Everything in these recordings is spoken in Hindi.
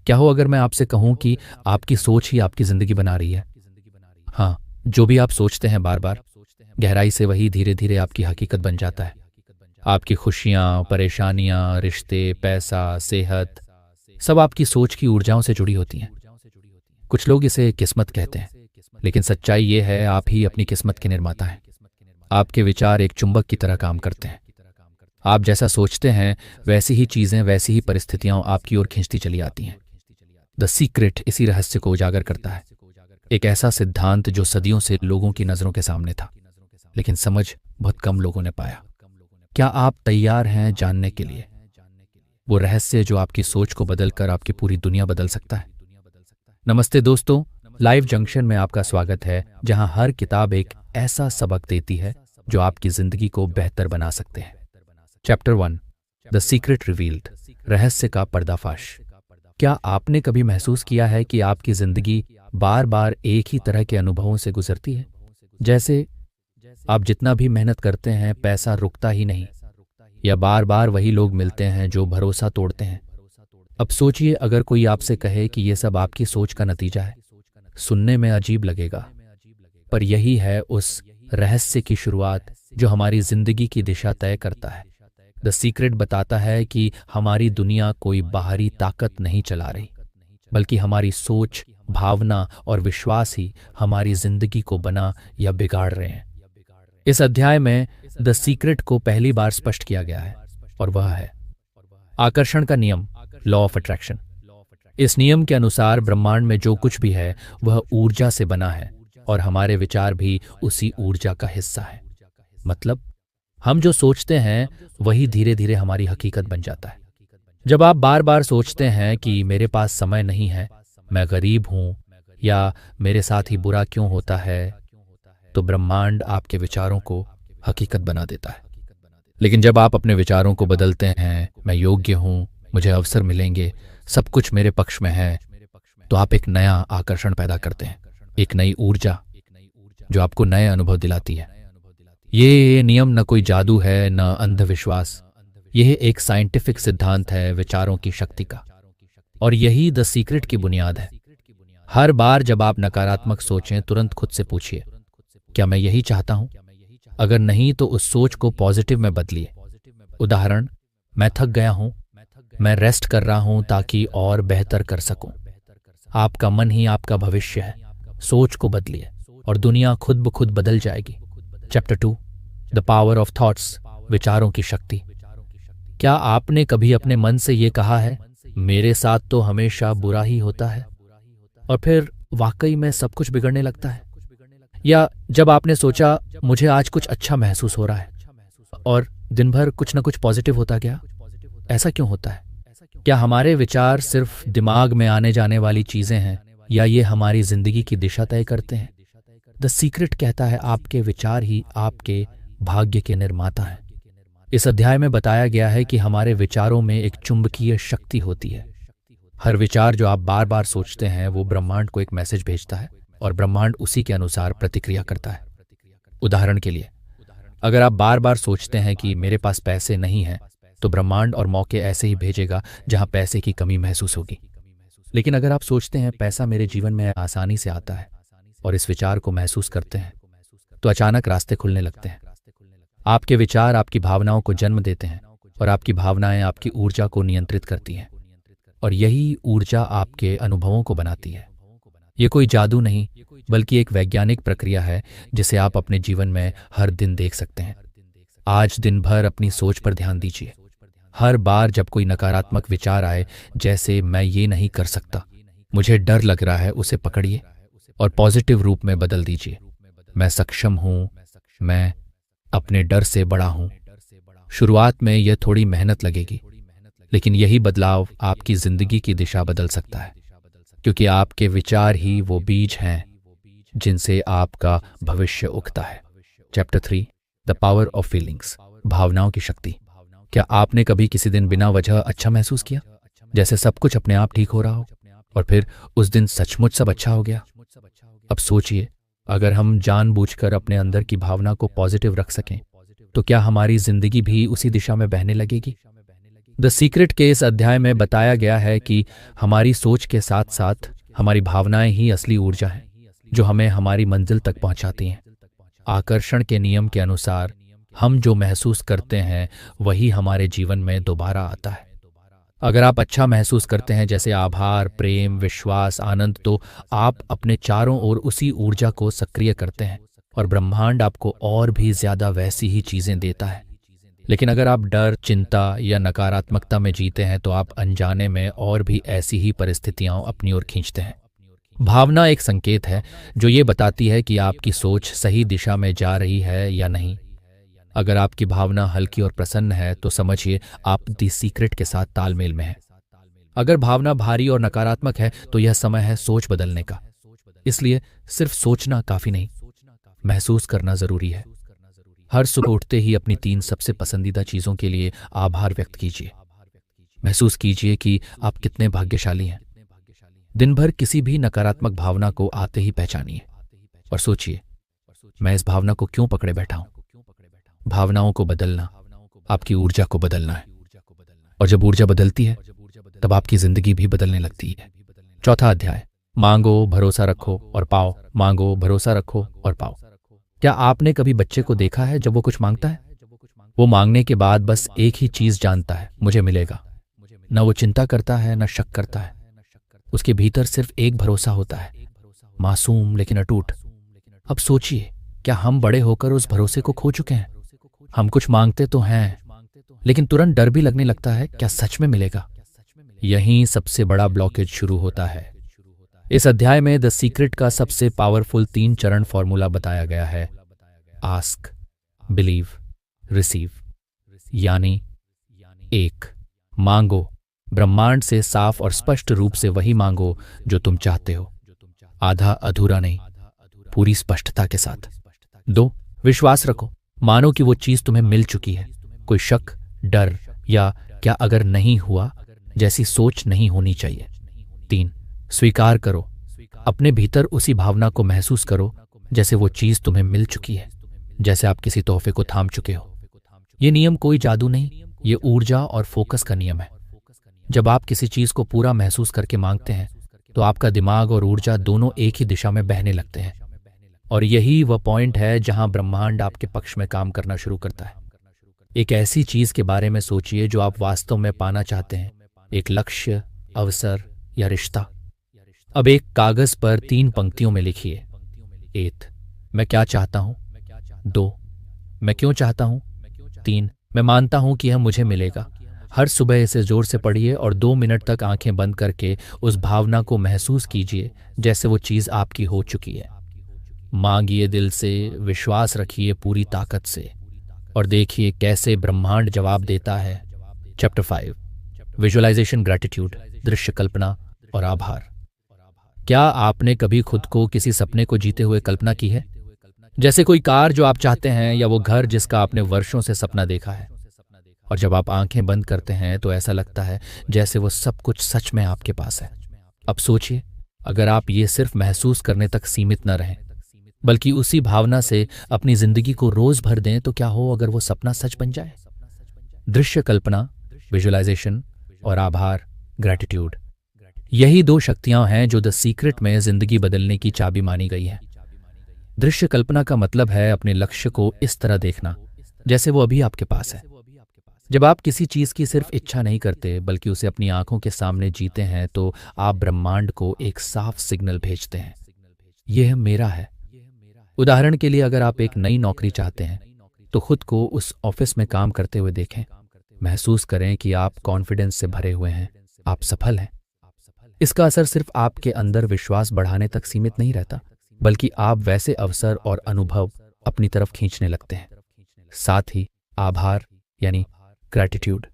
क्या हो अगर मैं आपसे कहूं कि आपकी सोच ही आपकी जिंदगी बना रही है? हाँ, जो भी आप सोचते हैं बार बार, गहराई से वही धीरे धीरे आपकी हकीकत बन जाता है। आपकी खुशियाँ, परेशानियाँ, रिश्ते, पैसा, सेहत, सब आपकी सोच की ऊर्जाओं से जुड़ी होती हैं। कुछ लोग इसे किस्मत कहते हैं, लेकिन सच्चाई ये है आप ही अपनी किस्मत के निर्माता हैं। आपके विचार एक चुंबक की तरह काम करते हैं। आप जैसा सोचते हैं वैसी ही चीज़ें, वैसी ही परिस्थितियाँ आपकी ओर खींचती चली आती हैं। द सीक्रेट इसी रहस्य को उजागर करता है। एक ऐसा सिद्धांत जो सदियों से लोगों की नज़रों के सामने था, लेकिन समझ बहुत कम लोगों ने पाया। क्या आप तैयार हैं जानने के लिए वो रहस्य जो आपकी सोच को बदलकर आपकी पूरी दुनिया बदल सकता है? नमस्ते दोस्तों, लाइव जंक्शन में आपका स्वागत है, जहां हर किताब एक ऐसा सबक देती है जो आपकी जिंदगी को बेहतर बना सकते हैं। चैप्टर 1, द सीक्रेट रिवील्ड, रहस्य का पर्दाफाश। क्या आपने कभी महसूस किया है कि आपकी जिंदगी बार बार एक ही तरह के अनुभवों से गुजरती है? जैसे आप जितना भी मेहनत करते हैं पैसा रुकता ही नहीं, या बार बार वही लोग मिलते हैं जो भरोसा तोड़ते हैं। अब सोचिए अगर कोई आपसे कहे कि ये सब आपकी सोच का नतीजा है। सुनने में अजीब लगेगा, पर यही है उस रहस्य की शुरुआत जो हमारी जिंदगी की दिशा तय करता है। द सीक्रेट बताता है कि हमारी दुनिया कोई बाहरी ताकत नहीं चला रही, बल्कि हमारी सोच, भावना और विश्वास ही हमारी जिंदगी को बना या बिगाड़ रहे हैं। इस अध्याय में द सीक्रेट को पहली बार स्पष्ट किया गया है, और वह है आकर्षण का नियम, लॉ ऑफ अट्रैक्शन। इस नियम के अनुसार ब्रह्मांड में जो कुछ भी है वह ऊर्जा से बना है, और हमारे विचार भी उसी ऊर्जा का हिस्सा है। मतलब हम जो सोचते हैं वही धीरे धीरे हमारी हकीकत बन जाता है। जब आप बार बार सोचते हैं कि मेरे पास समय नहीं है, मैं गरीब हूं, या मेरे साथ ही बुरा क्यों होता है, तो ब्रह्मांड आपके विचारों को हकीकत बना देता है। लेकिन जब आप अपने विचारों को बदलते हैं, मैं योग्य हूं, मुझे अवसर मिलेंगे, सब कुछ मेरे पक्ष में है, तो आप एक नया आकर्षण पैदा करते हैं, एक नई ऊर्जा जो आपको नए अनुभव दिलाती है। ये नियम न कोई जादू है, न अंधविश्वास। यह एक साइंटिफिक सिद्धांत है विचारों की शक्ति का, और यही द सीक्रेट की बुनियाद है। हर बार जब आप नकारात्मक सोचें, तुरंत खुद से पूछिए, क्या मैं यही चाहता हूं? अगर नहीं तो उस सोच को पॉजिटिव में बदलिए। उदाहरण, मैं थक गया हूं, मैं रेस्ट कर रहा हूं ताकि और बेहतर कर सकूं। आपका मन ही आपका भविष्य है। सोच को बदलिए और दुनिया खुद ब खुद बदल जाएगी। Chapter 2, the power of thoughts, विचारों की शक्ति। क्या आपने कभी अपने मन से ये कहा है, मेरे साथ तो हमेशा बुरा ही होता है, और फिर वाकई में सब कुछ बिगड़ने लगता है? या जब आपने सोचा, मुझे आज कुछ अच्छा महसूस हो रहा है, और दिन भर कुछ न कुछ पॉजिटिव होता गया? ऐसा क्यों होता है? क्या हमारे विचार सिर्फ दिमाग में आने जाने वाली चीजें हैं, या ये हमारी जिंदगी की दिशा तय करते हैं? द सीक्रेट कहता है आपके विचार ही आपके भाग्य के निर्माता हैं। इस अध्याय में बताया गया है कि हमारे विचारों में एक चुंबकीय शक्ति होती है। हर विचार जो आप बार बार सोचते हैं वो ब्रह्मांड को एक मैसेज भेजता है, और ब्रह्मांड उसी के अनुसार प्रतिक्रिया करता है। उदाहरण के लिए, अगर आप बार बार सोचते हैं कि मेरे पास पैसे नहीं हैं, तो ब्रह्मांड और मौके ऐसे ही भेजेगा जहां पैसे की कमी महसूस होगी। लेकिन अगर आप सोचते हैं पैसा मेरे जीवन में आसानी से आता है, और इस विचार को महसूस करते हैं, तो अचानक रास्ते खुलने लगते हैं। आपके विचार आपकी भावनाओं को जन्म देते हैं, और आपकी भावनाएं आपकी ऊर्जा को नियंत्रित करती हैं, और यही ऊर्जा आपके अनुभवों को बनाती है। ये कोई जादू नहीं, बल्कि एक वैज्ञानिक प्रक्रिया है जिसे आप अपने जीवन में हर दिन देख सकते हैं। आज दिन भर अपनी सोच पर ध्यान दीजिए। हर बार जब कोई नकारात्मक विचार आए, जैसे मैं ये नहीं कर सकता, मुझे डर लग रहा है, उसे पकड़िए और पॉजिटिव रूप में बदल दीजिए। मैं सक्षम हूं, मैं अपने डर से बड़ा हूं। शुरुआत में यह थोड़ी मेहनत लगेगी, लेकिन यही बदलाव आपकी जिंदगी की दिशा बदल सकता है, क्योंकि आपके विचार ही वो बीज हैं जिनसे आपका भविष्य उगता है। Chapter 3, the power of feelings, भावनाओं की शक्ति। क्या आपने कभी किसी दिन बिना वजह अच्छा महसूस किया, जैसे सब कुछ अपने आप ठीक हो रहा हो, और फिर उस दिन सचमुच सब अच्छा हो गया? अब सोचिए, अगर हम जानबूझकर अपने अंदर की भावना को पॉजिटिव रख सकें, तो क्या हमारी जिंदगी भी उसी दिशा में बहने लगेगी? द सीक्रेट के इस अध्याय में बताया गया है कि हमारी सोच के साथ साथ हमारी भावनाएं ही असली ऊर्जा हैं जो हमें हमारी मंजिल तक पहुंचाती हैं। आकर्षण के नियम के अनुसार हम जो महसूस करते हैं वही हमारे जीवन में दोबारा आता है। अगर आप अच्छा महसूस करते हैं जैसे आभार, प्रेम, विश्वास, आनंद, तो आप अपने चारों ओर उसी ऊर्जा को सक्रिय करते हैं और ब्रह्मांड आपको और भी ज्यादा वैसी ही चीजें देता है। लेकिन अगर आप डर, चिंता या नकारात्मकता में जीते हैं तो आप अनजाने में और भी ऐसी ही परिस्थितियां अपनी ओर खींचते हैं। भावना एक संकेत है जो ये बताती है कि आपकी सोच सही दिशा में जा रही है या नहीं। अगर आपकी भावना हल्की और प्रसन्न है तो समझिए आप दी सीक्रेट के साथ तालमेल में हैं। अगर भावना भारी और नकारात्मक है तो यह समय है सोच बदलने का। इसलिए सिर्फ सोचना काफी नहीं, महसूस करना जरूरी है। हर सुबह उठते ही अपनी 3 सबसे पसंदीदा चीजों के लिए आभार व्यक्त कीजिए। महसूस कीजिए कि आप कितने भाग्यशाली हैं। दिन भर किसी भी नकारात्मक भावना को आते ही पहचानिए और सोचिए, मैं इस भावना को क्यों पकड़े बैठा हूं। भावनाओं को बदलना आपकी ऊर्जा को बदलना है, और जब ऊर्जा बदलती है तब आपकी जिंदगी भी बदलने लगती है। चौथा अध्याय, मांगो, भरोसा रखो और पाओ। मांगो, भरोसा रखो और पाओ। क्या आपने कभी बच्चे को देखा है जब वो कुछ मांगता है? वो मांगने के बाद बस एक ही चीज जानता है, मुझे मिलेगा। न वो चिंता करता है न शक करता है। उसके भीतर सिर्फ एक भरोसा होता है, मासूम लेकिन अटूट। अब सोचिए, क्या हम बड़े होकर उस भरोसे को खो चुके हैं? हम कुछ मांगते तो हैं लेकिन तुरंत डर भी लगने लगता है, क्या सच में मिलेगा? यहीं सबसे बड़ा ब्लॉकेज शुरू होता है। इस अध्याय में द सीक्रेट का सबसे पावरफुल 3 चरण फॉर्मूला बताया गया है। Ask, believe, receive. यानी 1, मांगो। ब्रह्मांड से साफ और स्पष्ट रूप से वही मांगो जो तुम चाहते हो, आधा अधूरा नहीं, पूरी स्पष्टता के साथ। 2, विश्वास रखो। मानो कि वो चीज तुम्हें मिल चुकी है। कोई शक, डर या क्या अगर नहीं हुआ जैसी सोच नहीं होनी चाहिए। 3, स्वीकार करो। अपने भीतर उसी भावना को महसूस करो जैसे वो चीज तुम्हें मिल चुकी है, जैसे आप किसी तोहफे को थाम चुके हो। ये नियम कोई जादू नहीं, ये ऊर्जा और फोकस का नियम है। जब आप किसी चीज को पूरा महसूस करके मांगते हैं तो आपका दिमाग और ऊर्जा दोनों एक ही दिशा में बहने लगते हैं, और यही वह पॉइंट है जहां ब्रह्मांड आपके पक्ष में काम करना शुरू करता है। एक ऐसी चीज के बारे में सोचिए जो आप वास्तव में पाना चाहते हैं, एक लक्ष्य, अवसर या रिश्ता। अब एक कागज पर 3 पंक्तियों में लिखिए। 1, मैं क्या चाहता हूं। 2, मैं क्यों चाहता हूं। 3, मैं मानता हूं कि यह मुझे मिलेगा। हर सुबह इसे जोर से पढ़िए और 2 मिनट तक आंखें बंद करके उस भावना को महसूस कीजिए जैसे वो चीज आपकी हो चुकी है। मांगिए दिल से, विश्वास रखिए पूरी ताकत से, और देखिए कैसे ब्रह्मांड जवाब देता है। चैप्टर 5, विजुअलाइजेशन, ग्रैटिट्यूड, दृश्य कल्पना और आभार। क्या आपने कभी खुद को किसी सपने को जीते हुए कल्पना की है? जैसे कोई कार जो आप चाहते हैं या वो घर जिसका आपने वर्षों से सपना देखा है। और जब आप आंखें बंद करते हैं तो ऐसा लगता है जैसे वो सब कुछ सच में आपके पास है। अब सोचिए, अगर आप ये सिर्फ महसूस करने तक सीमित न रहें बल्कि उसी भावना से अपनी जिंदगी को रोज भर दें, तो क्या हो अगर वो सपना सच बन जाए? दृश्य कल्पना, विजुअलाइजेशन, और आभार, ग्रैटिट्यूड, यही 2 शक्तियां हैं जो द सीक्रेट में जिंदगी बदलने की चाबी मानी गई है। दृश्य कल्पना का मतलब है अपने लक्ष्य को इस तरह देखना जैसे वो अभी आपके पास है। जब आप किसी चीज की सिर्फ इच्छा नहीं करते बल्कि उसे अपनी आंखों के सामने जीते हैं तो आप ब्रह्मांड को एक साफ सिग्नल भेजते हैं, यह मेरा है। उदाहरण के लिए, अगर आप एक नई नौकरी चाहते हैं तो खुद को उस ऑफिस में काम करते हुए देखें। महसूस करें कि आप कॉन्फिडेंस से भरे हुए हैं, आप सफल हैं। इसका असर सिर्फ आपके अंदर विश्वास बढ़ाने तक सीमित नहीं रहता बल्कि आप वैसे अवसर और अनुभव अपनी तरफ खींचने लगते हैं। साथ ही आभार यानी ग्रैटिट्यूड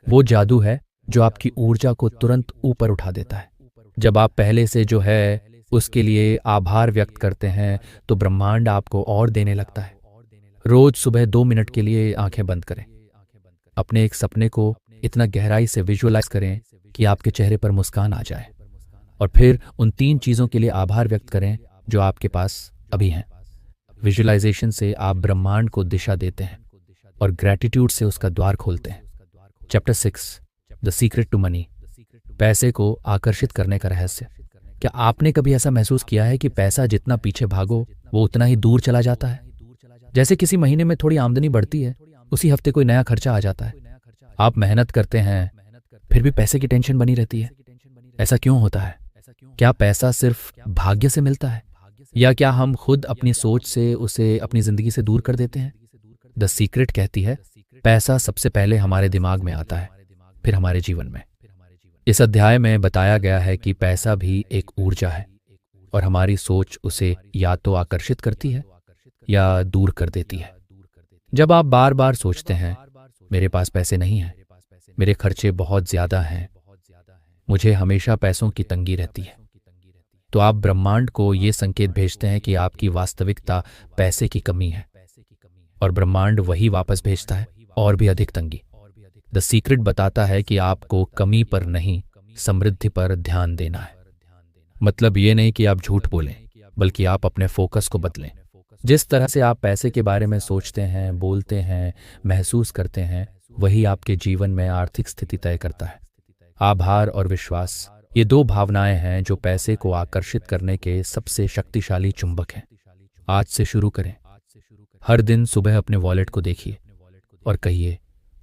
वो जादू है जो आपकी ऊर्जा को तुरंत ऊपर उठा देता है। जब आप पहले से जो है उसके लिए आभार व्यक्त करते हैं तो ब्रह्मांड आपको और देने लगता है। रोज सुबह 2 मिनट के लिए आंखें बंद करें। अपने एक सपने को इतना गहराई से विजुअलाइज करें कि आपके चेहरे पर मुस्कान आ जाए, और फिर उन 3 चीजों के लिए आभार व्यक्त करें जो आपके पास अभी हैं। विजुअलाइजेशन से आप ब्रह्मांड को दिशा देते हैं और ग्रैटिट्यूड से उसका द्वार खोलते हैं। Chapter 6, the secret to money, पैसे को आकर्षित करने का रहस्य। क्या आपने कभी ऐसा महसूस किया है कि पैसा जितना पीछे भागो वो उतना ही दूर चला जाता है? जैसे किसी महीने में थोड़ी आमदनी बढ़ती है, उसी हफ्ते कोई नया खर्चा आ जाता है। आप मेहनत करते हैं, फिर भी पैसे की टेंशन बनी रहती है। ऐसा क्यों होता है? क्या पैसा सिर्फ भाग्य से मिलता है, या क्या हम खुद अपनी सोच से उसे अपनी जिंदगी से दूर कर देते हैं? द सीक्रेट कहती है, पैसा सबसे पहले हमारे दिमाग में आता है, फिर हमारे जीवन में। इस अध्याय में बताया गया है कि पैसा भी एक ऊर्जा है और हमारी सोच उसे या तो आकर्षित करती है या दूर कर देती है। जब आप बार बार सोचते हैं, मेरे पास पैसे नहीं हैं, मेरे खर्चे बहुत ज्यादा हैं, मुझे हमेशा पैसों की तंगी रहती है, तो आप ब्रह्मांड को ये संकेत भेजते हैं कि आपकी वास्तविकता पैसे की कमी है, और ब्रह्मांड वही वापस भेजता है, और भी अधिक तंगी। द सीक्रेट बताता है कि आपको कमी पर नहीं, समृद्धि पर ध्यान देना है। मतलब ये नहीं कि आप झूठ बोलें, बल्कि आप अपने फोकस को बदलें। जिस तरह से आप पैसे के बारे में सोचते हैं, बोलते हैं, महसूस करते हैं, वही आपके जीवन में आर्थिक स्थिति तय करता है। आभार और विश्वास, ये दो भावनाएं हैं जो पैसे को आकर्षित करने के सबसे शक्तिशाली चुंबक हैं। आज से शुरू करें। हर दिन सुबह अपने वॉलेट को देखिए और कहिए,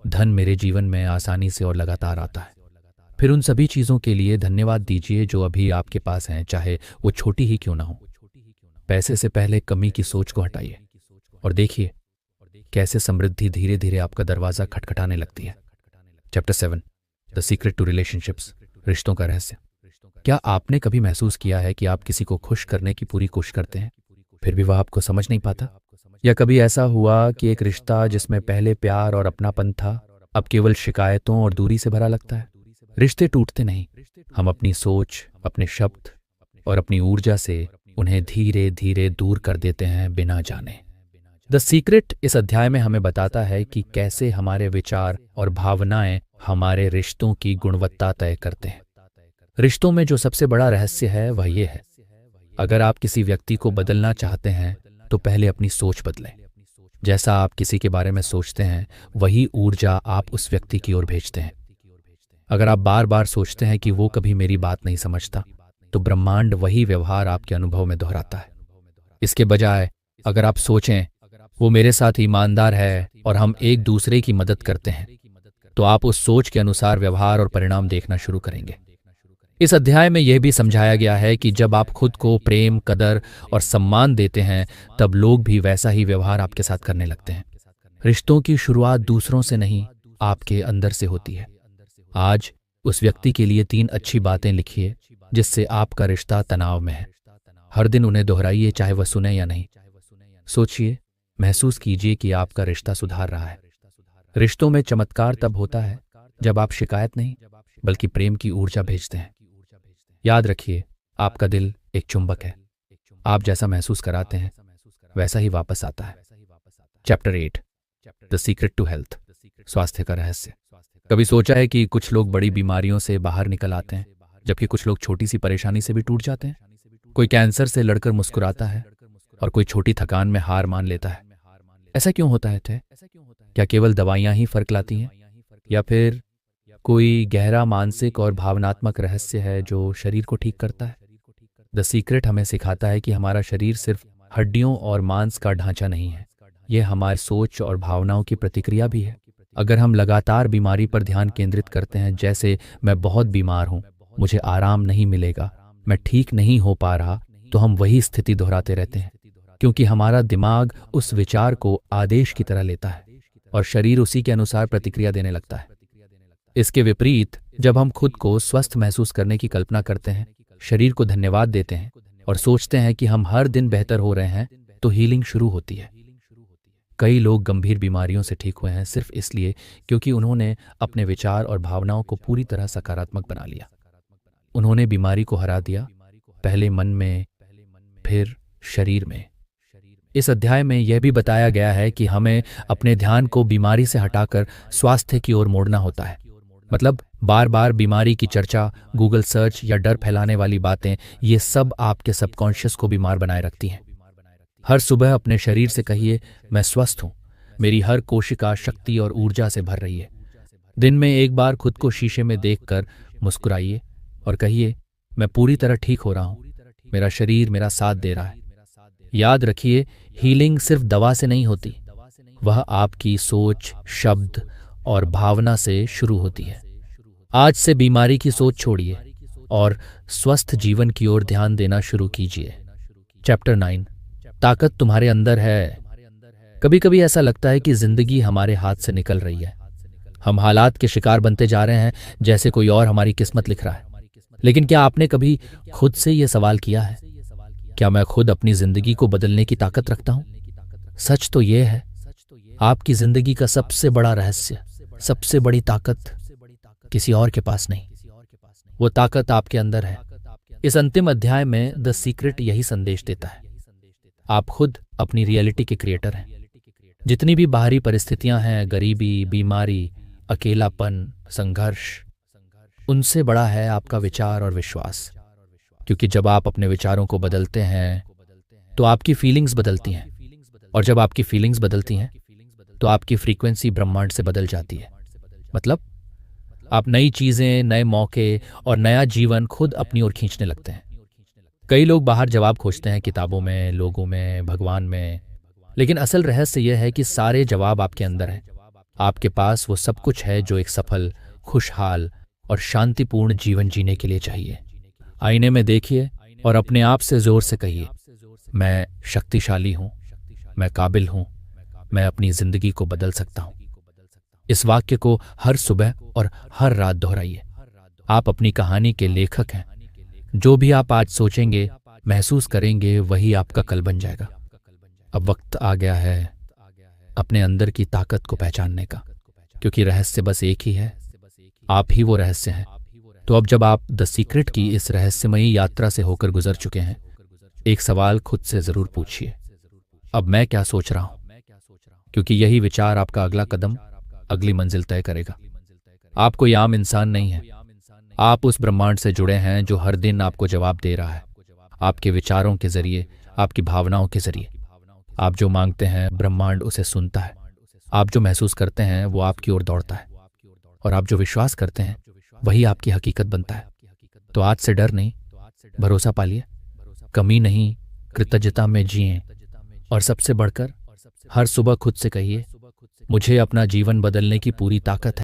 धन मेरे जीवन में आसानी से और लगातार आता है। फिर उन सभी चीज़ों के लिए धन्यवाद दीजिए जो अभी आपके पास हैं, चाहे वो छोटी ही क्यों ना हो। पैसे से पहले कमी की सोच को हटाइए और देखिए कैसे समृद्धि धीरे धीरे आपका दरवाजा खटखटाने लगती है। Chapter 7, the secret to relationships, रिश्तों का रहस्य। क्या आपने कभी महसूस किया है कि आप किसी को खुश करने की पूरी कोशिश करते हैं, फिर भी वह आपको समझ नहीं पाता? या कभी ऐसा हुआ कि एक रिश्ता जिसमें पहले प्यार और अपनापन था, अब केवल शिकायतों और दूरी से भरा लगता है? रिश्ते टूटते नहीं, हम अपनी सोच, अपने शब्द और अपनी ऊर्जा से उन्हें धीरे धीरे दूर कर देते हैं बिना जाने। द सीक्रेट इस अध्याय में हमें बताता है कि कैसे हमारे विचार और भावनाएं हमारे रिश्तों की गुणवत्ता तय करते हैं। रिश्तों में जो सबसे बड़ा रहस्य है वह ये है, अगर आप किसी व्यक्ति को बदलना चाहते हैं तो पहले अपनी सोच बदलें। जैसा आप किसी के बारे में सोचते हैं, वही ऊर्जा आप उस व्यक्ति की ओर भेजते हैं। अगर आप बार बार सोचते हैं कि वो कभी मेरी बात नहीं समझता, तो ब्रह्मांड वही व्यवहार आपके अनुभव में दोहराता है। इसके बजाय अगर आप सोचें, वो मेरे साथ ईमानदार है और हम एक दूसरे की मदद करते हैं, तो आप उस सोच के अनुसार व्यवहार और परिणाम देखना शुरू करेंगे। इस अध्याय में यह भी समझाया गया है कि जब आप खुद को प्रेम, कदर और सम्मान देते हैं, तब लोग भी वैसा ही व्यवहार आपके साथ करने लगते हैं। रिश्तों की शुरुआत दूसरों से नहीं, आपके अंदर से होती है। आज उस व्यक्ति के लिए 3 अच्छी बातें लिखिए जिससे आपका रिश्ता तनाव में है। हर दिन उन्हें दोहराइए, चाहे वह सुने या नहीं। सोचिए, महसूस कीजिए कि आपका रिश्ता सुधार रहा है। रिश्तों में चमत्कार तब होता है जब आप शिकायत नहीं, बल्कि प्रेम की ऊर्जा भेजते हैं। याद रखिए, आपका दिल एक चुंबक है। आप जैसा महसूस कराते हैं, वैसा ही वापस आता है। Chapter 8, the secret to health, स्वास्थ्य का रहस्य। कभी सोचा है कि कुछ लोग बड़ी बीमारियों से बाहर निकल आते हैं, जबकि कुछ लोग छोटी सी परेशानी से भी टूट जाते हैं? कोई कैंसर से लड़कर मुस्कुराता है और कोई छोटी थकान में हार मान लेता है। ऐसा क्यों होता है? क्या केवल दवाइयां ही फर्क लाती हैं, या फिर कोई गहरा मानसिक और भावनात्मक रहस्य है जो शरीर को ठीक करता है? द सीक्रेट हमें सिखाता है कि हमारा शरीर सिर्फ हड्डियों और मांस का ढांचा नहीं है, यह हमारी सोच और भावनाओं की प्रतिक्रिया भी है। अगर हम लगातार बीमारी पर ध्यान केंद्रित करते हैं, जैसे मैं बहुत बीमार हूं, मुझे आराम नहीं मिलेगा, मैं ठीक नहीं हो पा रहा, तो हम वही स्थिति दोहराते रहते हैं, क्योंकि हमारा दिमाग उस विचार को आदेश की तरह लेता है और शरीर उसी के अनुसार प्रतिक्रिया देने लगता है। इसके विपरीत, जब हम खुद को स्वस्थ महसूस करने की कल्पना करते हैं, शरीर को धन्यवाद देते हैं और सोचते हैं कि हम हर दिन बेहतर हो रहे हैं, तो हीलिंग शुरू होती है। कई लोग गंभीर बीमारियों से ठीक हुए हैं सिर्फ इसलिए क्योंकि उन्होंने अपने विचार और भावनाओं को पूरी तरह सकारात्मक बना लिया। उन्होंने बीमारी को हरा दिया, पहले मन में, फिर शरीर में। इस अध्याय में यह भी बताया गया है कि हमें अपने ध्यान को बीमारी से हटाकर स्वास्थ्य की ओर मोड़ना होता है। मतलब बार बार बीमारी की चर्चा, गूगल सर्च या डर फैलाने वाली बातें, ये सब आपके सबकॉन्शियस को बीमार बनाए रखती हैं। हर सुबह अपने शरीर से कहिए, मैं स्वस्थ हूं, मेरी हर कोशिका शक्ति और ऊर्जा से भर रही है। दिन में एक बार खुद को शीशे में देखकर मुस्कुराइए और कहिए, मैं पूरी तरह ठीक हो रहा हूं, मेरा शरीर मेरा साथ दे रहा है। याद रखिए, हीलिंग सिर्फ दवा से नहीं होती, वह आपकी सोच, शब्द और भावना से शुरू होती है। आज से बीमारी की सोच छोड़िए और स्वस्थ जीवन की ओर ध्यान देना शुरू कीजिए। चैप्टर 9, ताकत तुम्हारे अंदर है। कभी कभी ऐसा लगता है कि जिंदगी हमारे हाथ से निकल रही है। हम हालात के शिकार बनते जा रहे हैं, जैसे कोई और हमारी किस्मत लिख रहा है। लेकिन क्या आपने कभी खुद से यह सवाल किया है, क्या मैं खुद अपनी जिंदगी को बदलने की ताकत रखता हूं? सच तो यह है, आपकी जिंदगी का सबसे बड़ा रहस्य, सबसे बड़ी ताकत किसी और के पास नहीं, वो ताकत आपके अंदर है। इस अंतिम अध्याय में द सीक्रेट यही संदेश देता है, आप खुद अपनी रियलिटी के क्रिएटर हैं। जितनी भी बाहरी परिस्थितियां हैं, गरीबी, बीमारी, अकेलापन, संघर्ष, उनसे बड़ा है आपका विचार और विश्वास। क्योंकि जब आप अपने विचारों को बदलते हैं तो आपकी फीलिंग्स बदलती हैं, और जब आपकी फीलिंग्स बदलती हैं तो आपकी फ्रीक्वेंसी ब्रह्मांड से बदल जाती है। मतलब आप नई चीजें, नए मौके और नया जीवन खुद अपनी ओर खींचने लगते हैं। कई लोग बाहर जवाब खोजते हैं, किताबों में, लोगों में, भगवान में, लेकिन असल रहस्य यह है कि सारे जवाब आपके अंदर हैं। आपके पास वो सब कुछ है जो एक सफल, खुशहाल और शांतिपूर्ण जीवन जीने के लिए चाहिए। आईने में देखिए और अपने आप से जोर से कहिए, मैं शक्तिशाली हूं, मैं काबिल हूं, मैं अपनी जिंदगी को बदल सकता हूं। इस वाक्य को हर सुबह और हर रात दोहराइए। आप अपनी कहानी के लेखक हैं। जो भी आप आज सोचेंगे, महसूस करेंगे, वही आपका कल बन जाएगा। अब वक्त आ गया है अपने अंदर की ताकत को पहचानने का, क्योंकि रहस्य बस एक ही है, आप ही वो रहस्य हैं। तो अब जब आप द सीक्रेट की इस रहस्यमयी यात्रा से होकर गुजर चुके हैं, एक सवाल खुद से जरूर पूछिए, अब मैं क्या सोच रहा हूं? क्योंकि यही विचार आपका अगला कदम, अगली मंजिल तय करेगा। आप कोई आम इंसान नहीं है, आप उस ब्रह्मांड से जुड़े हैं जो हर दिन आपको जवाब दे रहा है, आपके विचारों के जरिए, आपकी भावनाओं के जरिए। आप जो मांगते हैं, ब्रह्मांड उसे सुनता है। आप जो महसूस करते हैं, वो आपकी ओर दौड़ता है, और आप जो विश्वास करते हैं, वही आपकी हकीकत बनता है। तो आज से डर नहीं, भरोसा पालिए, कमी नहीं, कृतज्ञता में जिएं, और सबसे बढ़कर हर सुबह खुद से कहिए, मुझे अपना जीवन बदलने की पूरी ताकत है।